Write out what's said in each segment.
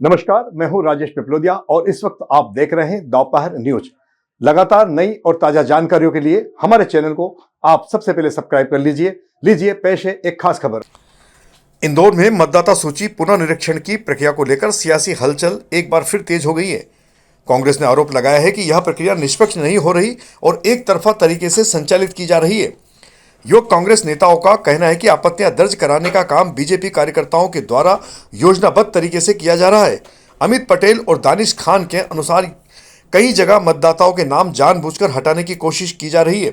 नमस्कार, मैं हूं राजेश पिपलोदिया और इस वक्त आप देख रहे हैं दोपहर न्यूज। लगातार नई और ताजा जानकारियों के लिए हमारे चैनल को आप सबसे पहले सब्सक्राइब कर लीजिए पेश है एक खास खबर। इंदौर में मतदाता सूची पुनर्निरीक्षण की प्रक्रिया को लेकर सियासी हलचल एक बार फिर तेज हो गई है। कांग्रेस ने आरोप लगाया है कि यह प्रक्रिया निष्पक्ष नहीं हो रही और एक तरफा तरीके से संचालित की जा रही है। युवक कांग्रेस नेताओं का कहना है कि आपत्तियां दर्ज कराने का काम बीजेपी कार्यकर्ताओं के द्वारा योजनाबद्ध तरीके से किया जा रहा है। अमित पटेल और दानिश खान के अनुसार कई जगह मतदाताओं के नाम जानबूझकर हटाने की कोशिश की जा रही है,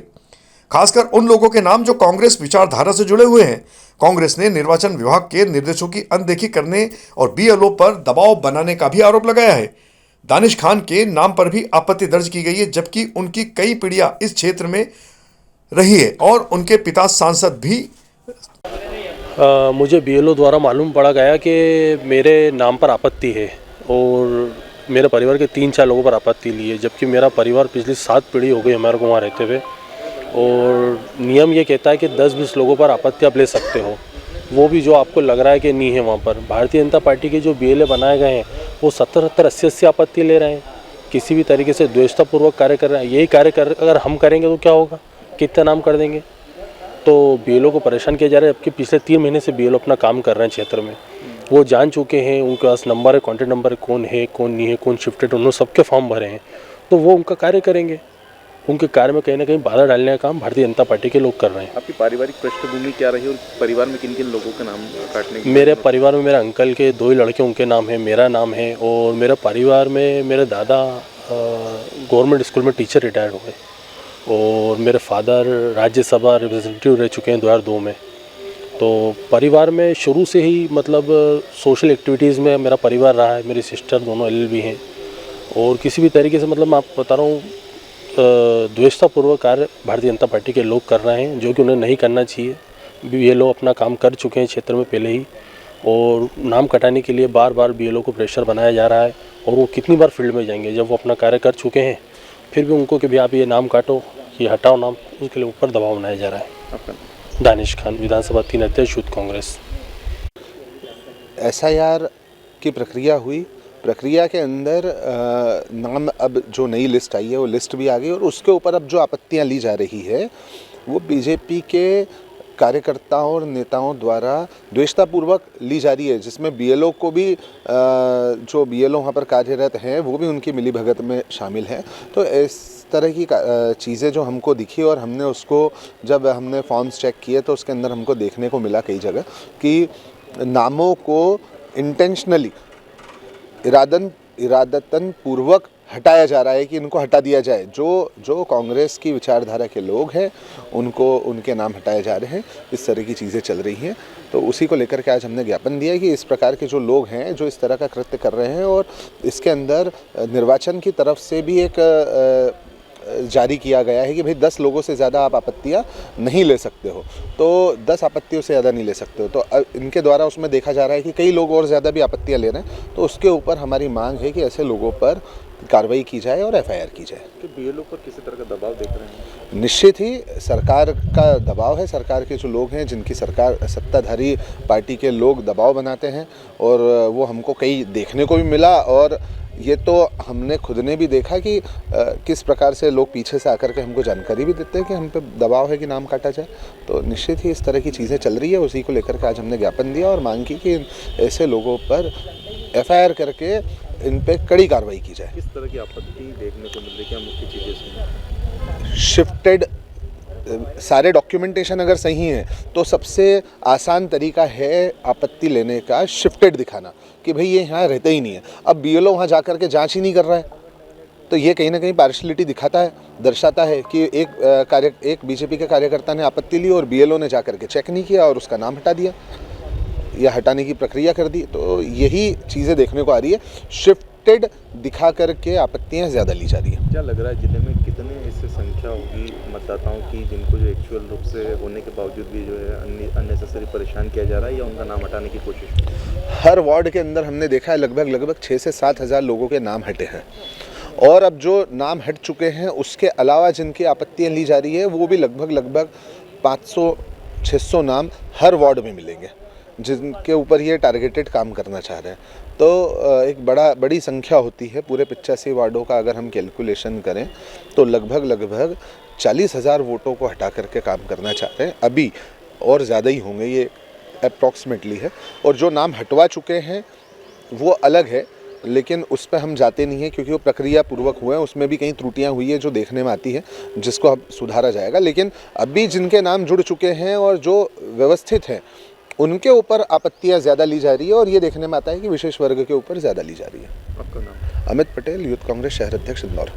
खासकर उन लोगों के नाम जो कांग्रेस विचारधारा से जुड़े हुए हैं। कांग्रेस ने निर्वाचन विभाग के निर्देशों की अनदेखी करने और बीएलओ पर दबाव बनाने का भी आरोप लगाया है। दानिश खान के नाम पर भी आपत्ति दर्ज की गई है, जबकि उनकी कई पीढ़ियां इस क्षेत्र में रही है और उनके पिता सांसद भी। मुझे बीएलओ द्वारा मालूम पड़ा गया कि मेरे नाम पर आपत्ति है और मेरे परिवार के 3-4 लोगों पर आपत्ति ली है, जबकि मेरा परिवार पिछली 7 पीढ़ी हो गई हमारे को वहाँ रहते हुए। और नियम ये कहता है कि 10-20 लोगों पर आपत्ति आप ले सकते हो, वो भी जो आपको लग रहा है कि नहीं है। वहाँ पर भारतीय जनता पार्टी के जो बीएलए बनाए गए हैं वो 70-70, 80-80 आपत्ति ले रहे हैं, किसी भी तरीके से द्वेषतापूर्वक कार्य कर रहे हैं। यही कार्य अगर हम करेंगे तो क्या होगा, कितना नाम कर देंगे। तो बीएलओ को परेशान किया जा रहा है, जबकि पिछले 3 महीने से बीएलओ अपना काम कर रहे हैं क्षेत्र में। वो जान चुके हैं, उनके पास नंबर है, कॉन्टैक्ट नंबर है, कौन है कौन नहीं है, कौन शिफ्टेड, उन्होंने सबके फॉर्म भरे हैं। तो वो उनका कार्य करेंगे। उनके कार्य में कहीं ना कहीं बाधा डालने का काम भारतीय जनता पार्टी के लोग कर रहे हैं। आपकी पारिवारिक पृष्ठभूमि क्या रही और परिवार में किन किन लोगों के नाम काटने की? मेरे परिवार में मेरे अंकल के 2 ही लड़के, उनके नाम है, मेरा नाम है। और मेरे परिवार में मेरे दादा गवर्नमेंट स्कूल में टीचर रिटायर हो गए और मेरे फादर राज्यसभा रिप्रेजेंटेटिव रह चुके हैं 2002 में। तो परिवार में शुरू से ही मतलब सोशल एक्टिविटीज़ में मेरा परिवार रहा है। मेरी सिस्टर दोनों एलएलबी हैं और किसी भी तरीके से मतलब मैं आपको बता रहा हूँ द्वेषतापूर्वक कार्य भारतीय जनता पार्टी के लोग कर रहे हैं, जो कि उन्हें नहीं करना चाहिए। ये लोग अपना काम कर चुके हैं क्षेत्र में पहले ही, और नाम कटाने के लिए बार बार बीएलओ को प्रेशर बनाया जा रहा है। और वो कितनी बार फील्ड में जाएंगे जब वो अपना कार्य कर चुके हैं, फिर भी उनको कि भी आप ये नाम काटो, ये हटाओ नाम, उसके लिए ऊपर दबाव बनाया जा रहा है। दानिश खान, विधानसभा 3 अध्यक्ष, यूथ कांग्रेस। एसआईआर की प्रक्रिया हुई, प्रक्रिया के अंदर नाम अब जो नई लिस्ट आई है वो लिस्ट भी आ गई, और उसके ऊपर अब जो आपत्तियां ली जा रही है वो बीजेपी के कार्यकर्ताओं और नेताओं द्वारा द्वेषतापूर्वक ली जा रही है, जिसमें बीएलओ को भी जो बीएलओ वहाँ पर कार्यरत हैं वो भी उनकी मिलीभगत में शामिल हैं। तो इस तरह की चीज़ें जो हमको दिखी, और हमने उसको जब हमने फॉर्म्स चेक किए तो उसके अंदर हमको देखने को मिला कई जगह कि नामों को इंटेंशनली इरादतन पूर्वक हटाया जा रहा है कि इनको हटा दिया जाए। जो कांग्रेस की विचारधारा के लोग हैं उनको उनके नाम हटाए जा रहे हैं। इस तरह की चीज़ें चल रही हैं, तो उसी को लेकर के आज हमने ज्ञापन दिया कि इस प्रकार के जो लोग हैं जो इस तरह का कृत्य कर रहे हैं, और इसके अंदर निर्वाचन की तरफ से भी एक जारी किया गया है कि भाई 10 लोगों से ज़्यादा आप आपत्तियां नहीं ले सकते हो, तो 10 आपत्तियों से ज़्यादा नहीं ले सकते हो। तो इनके द्वारा उसमें देखा जा रहा है कि कई लोग और ज़्यादा भी आपत्तियां ले रहे हैं, तो उसके ऊपर हमारी मांग है कि ऐसे लोगों पर कार्रवाई की जाए और एफआईआर की जाए। कि बीएलओ पर किसी तरह का दबाव देख रहे हैं? निश्चित ही सरकार का दबाव है। सरकार के जो लोग हैं, जिनकी सरकार सत्ताधारी पार्टी के लोग दबाव बनाते हैं, और वो हमको कई देखने को भी मिला, और ये तो हमने खुद ने भी देखा कि किस प्रकार से लोग पीछे से आकर के हमको जानकारी भी देते हैं कि हम पे दबाव है कि नाम काटा जाए। तो निश्चित ही इस तरह की चीज़ें चल रही है। उसी को लेकर के आज हमने ज्ञापन दिया और मांग की कि ऐसे लोगों पर एफआईआर करके इन पे कड़ी कार्रवाई की जाए। किस तरह की आपत्ति देखने को मिल रही है, क्या मुख्य चीज़ें इसमें? शिफ्टेड सारे डॉक्यूमेंटेशन अगर सही हैं तो सबसे आसान तरीका है आपत्ति लेने का शिफ्टेड दिखाना कि भाई ये यहाँ रहते ही नहीं है। अब बीएलओ वहाँ जाकर के जांच ही नहीं कर रहा है, तो ये कहीं ना कहीं पार्शलिटी दिखाता है, दर्शाता है कि एक बीजेपी के कार्यकर्ता ने आपत्ति ली और बीएलओ ने जाकर के चेक नहीं किया और उसका नाम हटा दिया या हटाने की प्रक्रिया कर दी। तो यही चीज़ें देखने को आ रही है, शिफ्टेड दिखा करके आपत्तियाँ ज़्यादा ली जा रही है। क्या लग रहा है जिले में कितने इससे संख्या होगी मतदाताओं की जिनको जो एक्चुअल रूप से होने के बावजूद भी जो है अननेसेसरी परेशान किया जा रहा है या उनका नाम हटाने की कोशिश? हर वार्ड के अंदर हमने देखा है लगभग 6 से 7 हज़ार लोगों के नाम हटे हैं, और अब जो नाम हट चुके हैं उसके अलावा जिनकी आपत्तियाँ ली जा रही है वो भी लगभग 500-600 नाम हर वार्ड में मिलेंगे। जिनके ऊपर ये टारगेटेड काम करना चाह रहे हैं। तो एक बड़ी संख्या होती है। पूरे 85 वार्डों का अगर हम कैलकुलेशन करें तो लगभग 40,000 वोटों को हटा करके काम करना चाह रहे हैं। अभी और ज़्यादा ही होंगे, ये अप्रॉक्सीमेटली है। और जो नाम हटवा चुके हैं वो अलग है, लेकिन उस पर हम जाते नहीं हैं क्योंकि वो प्रक्रिया पूर्वक हुए हैं। उसमें भी कई त्रुटियां हुई है जो देखने में आती है, जिसको अब सुधारा जाएगा। लेकिन अभी जिनके नाम जुड़ चुके हैं और जो व्यवस्थित हैं उनके ऊपर आपत्तियां ज़्यादा ली जा रही है और ये देखने में आता है कि विशेष वर्ग के ऊपर ज़्यादा ली जा रही है। आपका नाम? अमित पटेल, यूथ कांग्रेस शहर अध्यक्ष इंदौर।